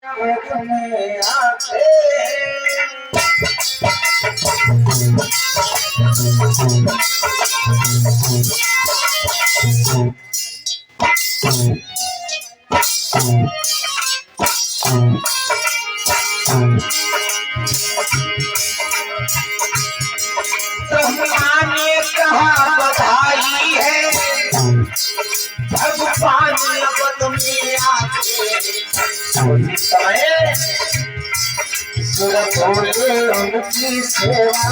में आते ब्रह्मा ने कहा बधाई है भगवान नवद में आके समय सुर बोले उनकी सेवा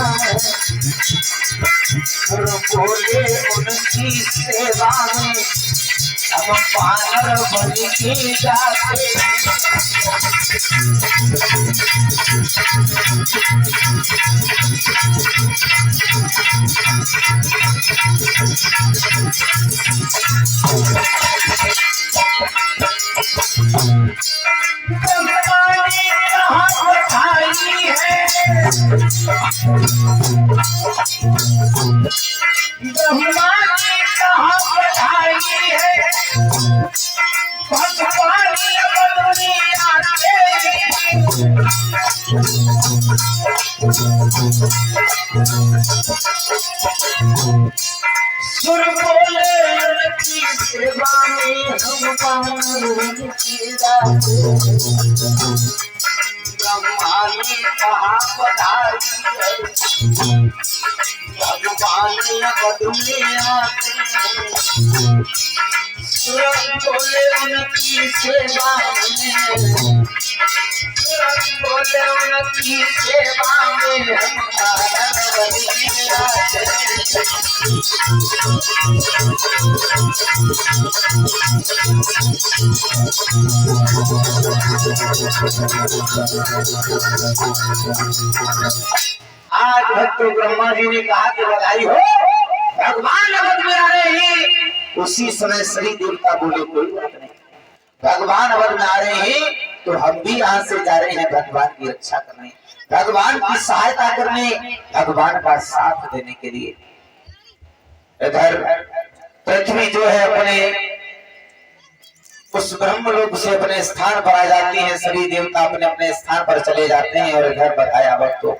सुर बोले उनकी सेवा में हम पानर बन के जाते ब्रह्मा ने कहा बधाई है भगवान नवद में आते सुर बोले उनकी सेवा में हम पानर की जाते ब्रह्मा ने कहा बधाई है भगवान नवद में आते सुर बोले उनकी सेवा में सुर बोले उनकी सेवा में हम पानर बन के आते आज भक्तों ब्रह्मा जी ने कहा कि बधाई हो भगवान नवद में आ रहे हैं। उसी समय सभी देवता बोले कोई बात नहीं, भगवान नवद में आ रहे हैं तो हम भी यहाँ से जा रहे हैं भगवान की रक्षा करने, भगवान की सहायता करने, भगवान का साथ देने के लिए। इधर पृथ्वी जो है अपने उस ब्रह्मलोक से अपने स्थान पर आ जाती है, सभी देवता अपने अपने स्थान पर चले जाते हैं। और इधर बताया भक्तों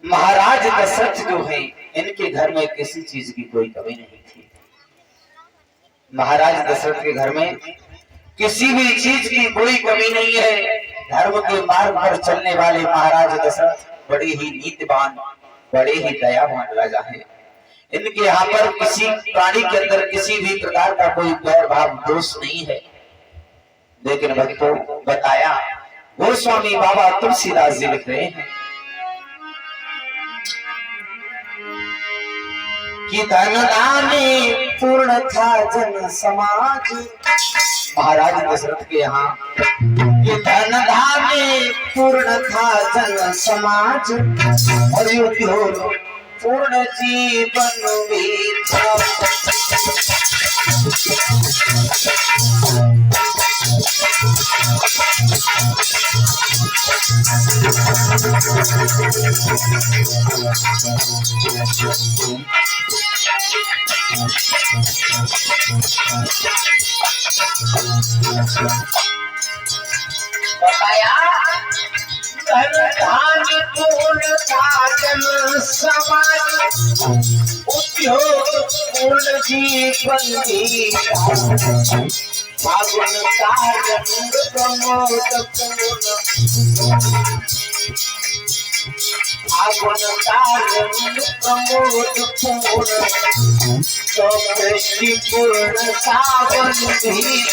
महाराज दशरथ जो है इनके घर में किसी चीज की कोई कमी नहीं थी। महाराज दशरथ के घर में किसी भी चीज की कोई कमी नहीं है। धर्म के मार्ग पर चलने वाले महाराज दशरथ बड़े ही नीतिवान, बड़े ही दयावान राजा हैं। इनके यहाँ पर किसी प्राणी के अंदर किसी भी प्रकार का कोई बैर भाव दोष नहीं है। लेकिन भक्तों बताया गोस्वामी बाबा तुलसीदास जी लिख रहे हैं कि धन दाने पूर्ण था जन समाज। महाराज दशरथ के यहाँ कि धन दाने पूर्ण था जन समाज और युद्ध पूर्ण जीवन बीता। बताया धन धान पूर्ण जन समाज उद्योग पूर्ण जीवन फागुन कार्य प्रमोद पूर्ण फागुन कार्य प्रमोद पूर्ण सृष्टि पूर्ण सावन भी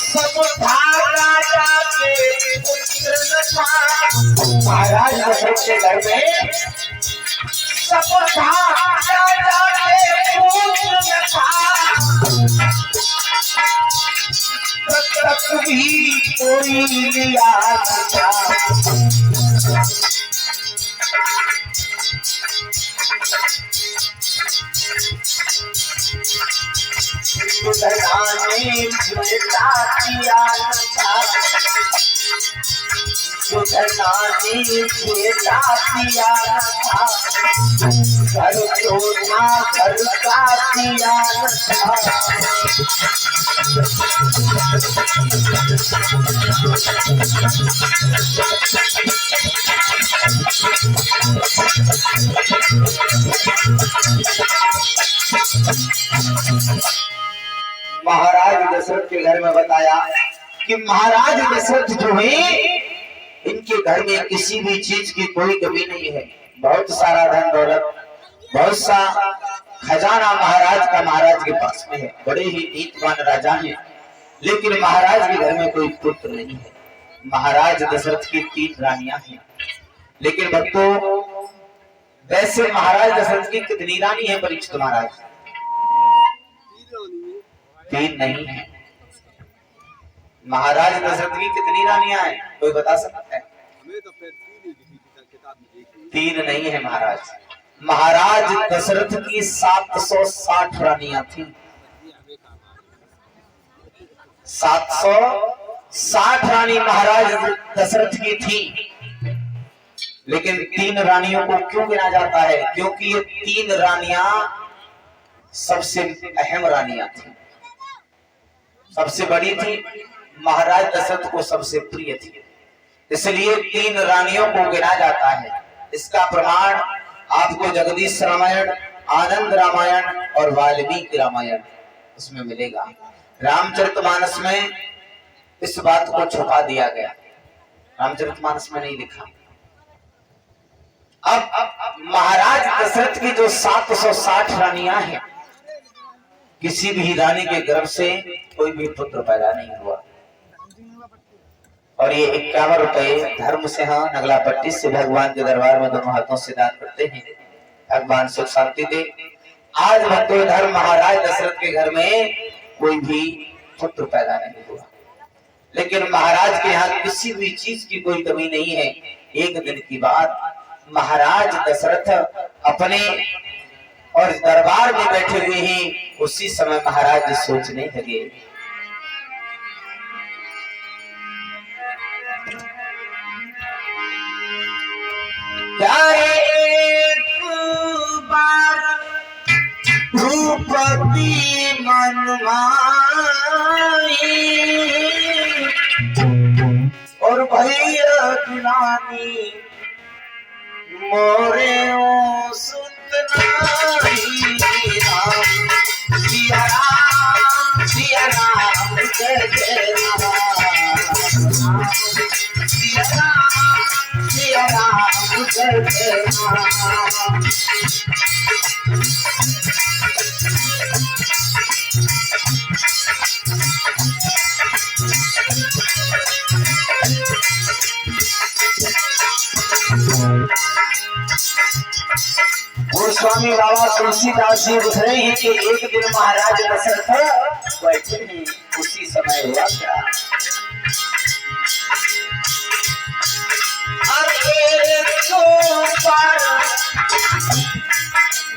सब राजा के पुत्र न था। महाराज दशरथ के घर में सब राजा के पुत्र न था। तक भी कोई लिया था। सुधनाने बेटा किया था, सुधनाने बेटा किया था, घर छोड़ना घर का किया था। महाराज दशरथ के घर में बताया कि महाराज दशरथ जो है इनके घर में किसी भी चीज की कोई कमी नहीं है। बहुत सारा धन दौलत, बहुत सा खजाना महाराज का महाराज के पास में है। बड़े ही नीतिवान राजा हैं, लेकिन महाराज के घर में कोई पुत्र नहीं है। महाराज दशरथ की 3 रानियां हैं, लेकिन भक्तों वैसे महाराज दशरथ की कितनी रानी है परीक्षित महाराज? 3 नहीं है। महाराज दशरथ की कितनी रानियां हैं कोई बता सकता है? 3 नहीं है महाराज। महाराज दशरथ की 760 रानियां थी। 760 रानी महाराज दशरथ की थी, लेकिन 3 रानियों को क्यों गिना जाता है? क्योंकि ये 3 रानियां सबसे अहम रानियां थी, सबसे बड़ी थी, महाराज दशरथ को सबसे प्रिय थी, इसलिए 3 रानियों को गिना जाता है। इसका प्रमाण आपको जगदीश रामायण, आनंद रामायण और वाल्मीकि रामायण उसमें मिलेगा। रामचरितमानस में इस बात को छुपा दिया गया, रामचरितमानस में नहीं लिखा। अब महाराज दशरथ की जो 760 रानियां हैं, किसी भी रानी के गर्भ से कोई भी पुत्र पैदा नहीं हुआ। और ये 51 रुपए धर्म से नगला पट्टी से भगवान के दरबार में दोनों हाथों से दान करते हैं। भगवान सुख शांति दे। आज भक्तों धर्म महाराज दशरथ के घर में कोई भी पुत्र पैदा नहीं हुआ, लेकिन महाराज के यहाँ किसी भी चीज की कोई कमी नहीं है। एक दिन की बात, महाराज दशरथ अपने और दरबार में बैठे हुए हैं। उसी समय महाराज सोचने लगे, एक बार भूपति मन माई और भैया दुलानी मोरे ओ सुतनाई। राम सिया राम सिया राम जय जय राम, सिया राम सिया राम जय जय राम। गोस्वामी बाबा तुलसीदास जी लिख रहे हैं कि एक दिन महाराज दशरथ बैठे ही, उसी समय हुआ क्या,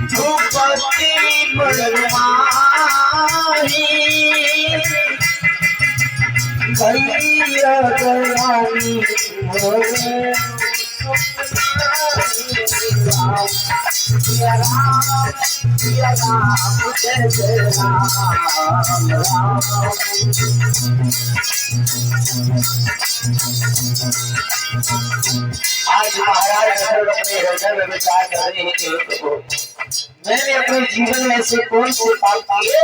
भूपति भैया दयानी मोरे सिया राम सिया राम जय जय राम, राम। आज महाराज अपने हृदय में विचार कर रहे हैं कि मैंने अपने जीवन में से कौन से पाप किए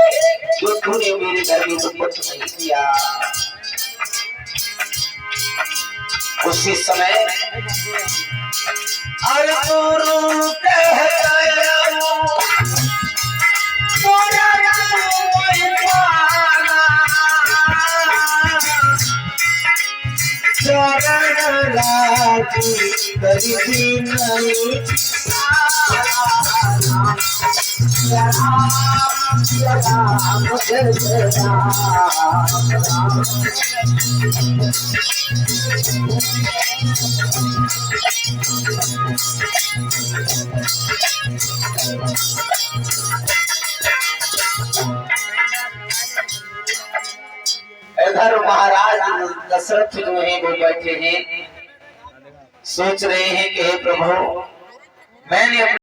जो तूने मेरे घर में दुख नहीं दिया। उसी समय गुरु कहता चरण लागी करी नहीं राम जय जय राम। इधर महाराज दशरथ जो है वो बैठे हैं, सोच रहे हैं कि हे प्रभु मैंने